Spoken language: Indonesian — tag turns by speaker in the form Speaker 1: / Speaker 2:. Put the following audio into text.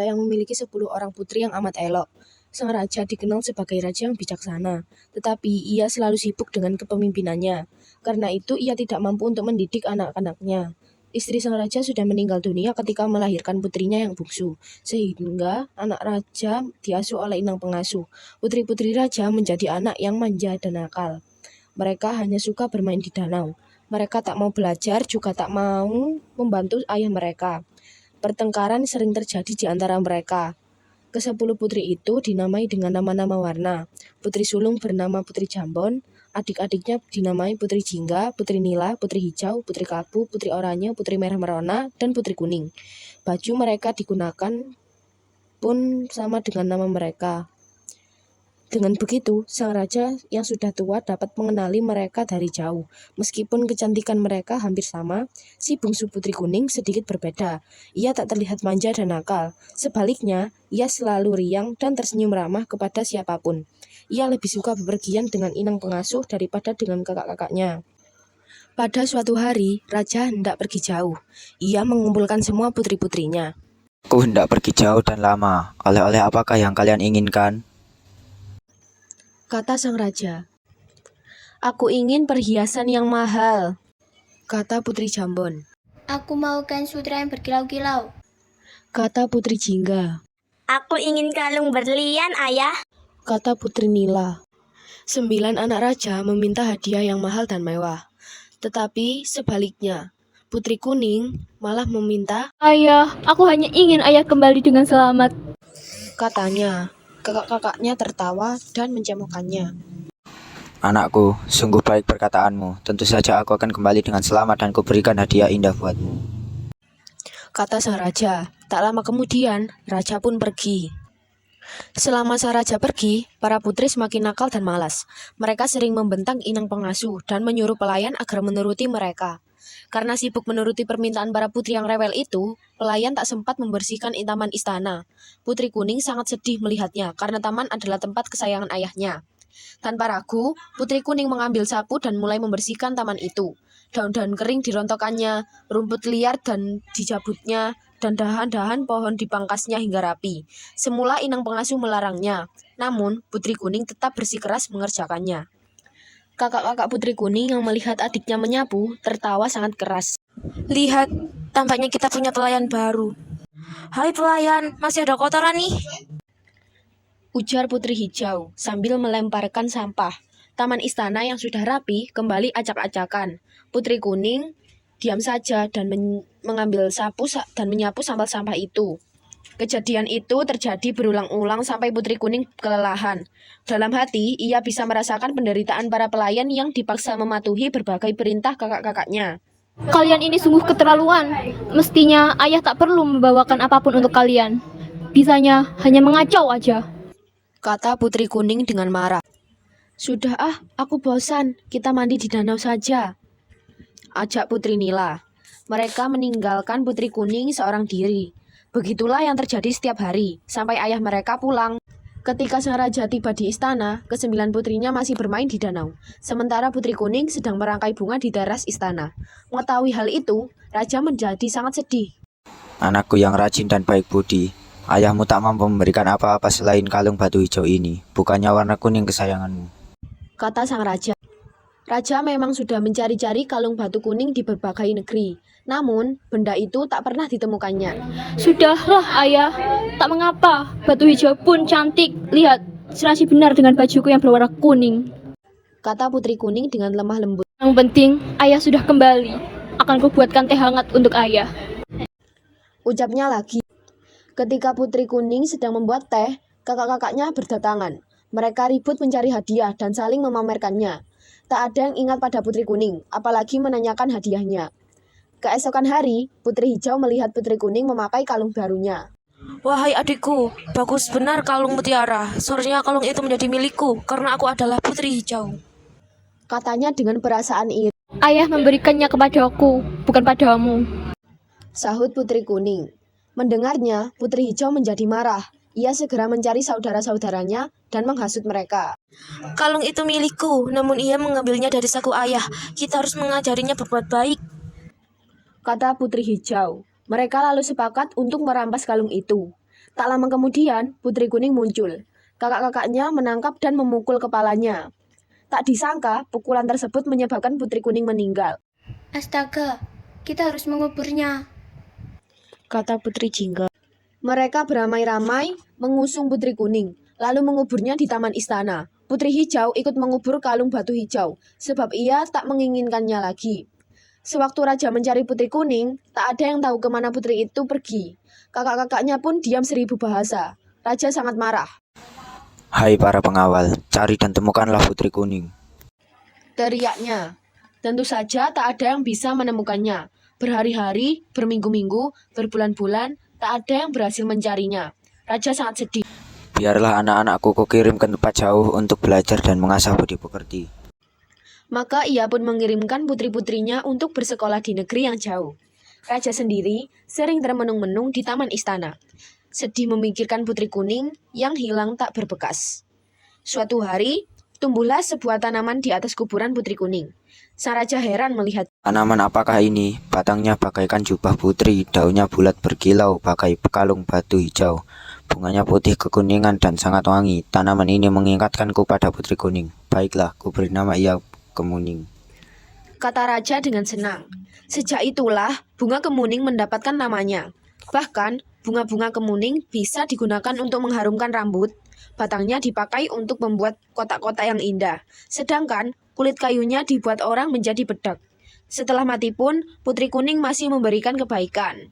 Speaker 1: yang memiliki 10 orang putri yang amat elok. Sang raja dikenal sebagai raja yang bijaksana, tetapi ia selalu sibuk dengan kepemimpinannya. Karena itu ia tidak mampu untuk mendidik anak-anaknya. Istri sang raja sudah meninggal dunia ketika melahirkan putrinya yang bungsu, sehingga anak raja diasuh oleh inang pengasuh. Putri-putri raja menjadi anak yang manja dan nakal. Mereka hanya suka bermain di danau. Mereka tak mau belajar, juga tak mau membantu ayah mereka. Pertengkaran sering terjadi di antara mereka. Ke-10 putri itu dinamai dengan nama-nama warna. Putri sulung bernama Putri Jambon, adik-adiknya dinamai Putri Jingga, Putri Nila, Putri Hijau, Putri Kapu, Putri Oranye, Putri Merah Merona, dan Putri Kuning. Baju mereka digunakan pun sama dengan nama mereka. Dengan begitu, sang raja yang sudah tua dapat mengenali mereka dari jauh. Meskipun kecantikan mereka hampir sama, si bungsu Putri Kuning sedikit berbeda. Ia tak terlihat manja dan nakal. Sebaliknya, ia selalu riang dan tersenyum ramah kepada siapapun. Ia lebih suka bepergian dengan inang pengasuh daripada dengan kakak-kakaknya. Pada suatu hari, raja hendak pergi jauh. Ia mengumpulkan semua putri-putrinya.
Speaker 2: Aku hendak pergi jauh dan lama. Oleh-oleh apakah yang kalian inginkan?
Speaker 1: Kata sang raja. Aku ingin perhiasan yang mahal, kata Putri Jambon.
Speaker 3: Aku mau kain sutra yang berkilau-kilau,
Speaker 1: kata Putri Jingga.
Speaker 4: Aku ingin kalung berlian, ayah,
Speaker 1: kata Putri Nila. 9 anak raja meminta hadiah yang mahal dan mewah. Tetapi sebaliknya, Putri Kuning malah meminta,
Speaker 5: Ayah, aku hanya ingin ayah kembali dengan selamat.
Speaker 1: katanya. Kakak-kakaknya tertawa dan mencemoohkannya.
Speaker 2: Anakku, sungguh baik perkataanmu. Tentu saja aku akan kembali dengan selamat dan kuberikan hadiah indah buatmu.
Speaker 1: Kata sang raja. Tak lama kemudian, raja pun pergi. Selama sang raja pergi, para putri semakin nakal dan malas. Mereka sering membentang inang pengasuh dan menyuruh pelayan agar menuruti mereka. Karena sibuk menuruti permintaan para putri yang rewel itu, pelayan tak sempat membersihkan taman istana. Putri Kuning sangat sedih melihatnya karena taman adalah tempat kesayangan ayahnya. Tanpa ragu, Putri Kuning mengambil sapu dan mulai membersihkan taman itu. Daun-daun kering dirontokannya, rumput liar dan dijabutnya, dan dahan-dahan pohon dipangkasnya hingga rapi. Semula inang pengasuh melarangnya, namun Putri Kuning tetap bersikeras mengerjakannya. Kakak-kakak Putri Kuning yang melihat adiknya menyapu tertawa sangat keras.
Speaker 4: lihat, tampaknya kita punya pelayan baru. Hai pelayan, masih ada kotoran nih.
Speaker 1: Ujar Putri Hijau sambil melemparkan sampah. Taman istana yang sudah rapi kembali acak-acakan. Putri Kuning diam saja dan mengambil sapu dan menyapu sampah-sampah itu. Kejadian itu terjadi berulang-ulang sampai Putri Kuning kelelahan. Dalam hati, ia bisa merasakan penderitaan para pelayan yang dipaksa mematuhi berbagai perintah kakak-kakaknya.
Speaker 5: Kalian ini sungguh keterlaluan. Mestinya ayah tak perlu membawakan apapun untuk kalian. Bisanya hanya mengacau aja.
Speaker 1: Kata Putri Kuning dengan marah. Sudah aku bosan. Kita mandi di danau saja, ajak Putri Nila. Mereka meninggalkan Putri Kuning seorang diri. Begitulah yang terjadi setiap hari, sampai ayah mereka pulang. Ketika sang raja tiba di istana, ke-9 putrinya masih bermain di danau. Sementara Putri Kuning sedang merangkai bunga di teras istana. Mengetahui hal itu, raja menjadi sangat sedih.
Speaker 2: Anakku yang rajin dan baik budi. Ayahmu tak mampu memberikan apa-apa selain kalung batu hijau ini. Bukannya warna kuning kesayanganmu.
Speaker 1: Kata sang raja. Raja memang sudah mencari-cari kalung batu kuning di berbagai negeri. Namun, benda itu tak pernah ditemukannya.
Speaker 5: Sudahlah ayah, tak mengapa. Batu hijau pun cantik. Lihat, serasi benar dengan bajuku yang berwarna kuning.
Speaker 1: Kata Putri Kuning dengan lemah lembut.
Speaker 5: Yang penting, ayah sudah kembali. Akan kubuatkan teh hangat untuk ayah.
Speaker 1: Ucapnya lagi. Ketika Putri Kuning sedang membuat teh, kakak-kakaknya berdatangan. Mereka ribut mencari hadiah dan saling memamerkannya. Tak ada yang ingat pada Putri Kuning, apalagi menanyakan hadiahnya. Keesokan hari, Putri Hijau melihat Putri Kuning memakai kalung barunya.
Speaker 4: Wahai adikku, bagus benar kalung mutiara. Seharusnya kalung itu menjadi milikku, karena aku adalah Putri Hijau.
Speaker 1: Katanya dengan perasaan iri.
Speaker 5: Ayah memberikannya kepadaku, bukan padamu.
Speaker 1: Sahut Putri Kuning. Mendengarnya, Putri Hijau menjadi marah. Ia segera mencari saudara-saudaranya dan menghasut mereka.
Speaker 4: Kalung itu milikku, namun ia mengambilnya dari saku ayah. Kita harus mengajarinya berbuat baik,
Speaker 1: Kata Putri Hijau. Mereka lalu sepakat untuk merampas kalung itu. Tak lama kemudian, Putri Kuning muncul. Kakak-kakaknya menangkap dan memukul kepalanya. Tak disangka, pukulan tersebut menyebabkan Putri Kuning meninggal,
Speaker 3: Astaga, kita harus menguburnya.
Speaker 1: kata Putri Jingga. Mereka beramai-ramai mengusung Putri Kuning, lalu menguburnya di taman istana. Putri Hijau ikut mengubur kalung batu hijau, sebab ia tak menginginkannya lagi. Sewaktu Raja mencari Putri Kuning, tak ada yang tahu kemana putri itu pergi. Kakak-kakaknya pun diam 1000 bahasa. Raja sangat marah.
Speaker 2: Hai para pengawal, cari dan temukanlah Putri Kuning.
Speaker 1: Teriaknya. Tentu saja tak ada yang bisa menemukannya. Berhari-hari, berminggu-minggu, berbulan-bulan, tak ada yang berhasil mencarinya. Raja sangat sedih.
Speaker 2: Biarlah anak-anakku kukirim ke tempat jauh untuk belajar dan mengasah budi pekerti.
Speaker 1: Maka ia pun mengirimkan putri-putrinya untuk bersekolah di negeri yang jauh. Raja sendiri sering termenung-menung di taman istana, sedih memikirkan Putri Kuning yang hilang tak berbekas. Suatu hari, tumbuhlah sebuah tanaman di atas kuburan Putri Kuning. Sang raja heran melihat.
Speaker 2: Tanaman apakah ini? Batangnya bagaikan jubah putri, daunnya bulat berkilau bagai kalung batu hijau. Bunganya putih kekuningan dan sangat wangi. Tanaman ini mengingatkanku pada Putri Kuning. Baiklah, kuberi nama ia Kemuning.
Speaker 1: Kata raja dengan senang. Sejak itulah bunga kemuning mendapatkan namanya. Bahkan bunga-bunga kemuning bisa digunakan untuk mengharumkan rambut. Batangnya dipakai untuk membuat kotak-kotak yang indah. Sedangkan kulit kayunya dibuat orang menjadi bedak. Setelah mati pun Putri Kuning masih memberikan kebaikan.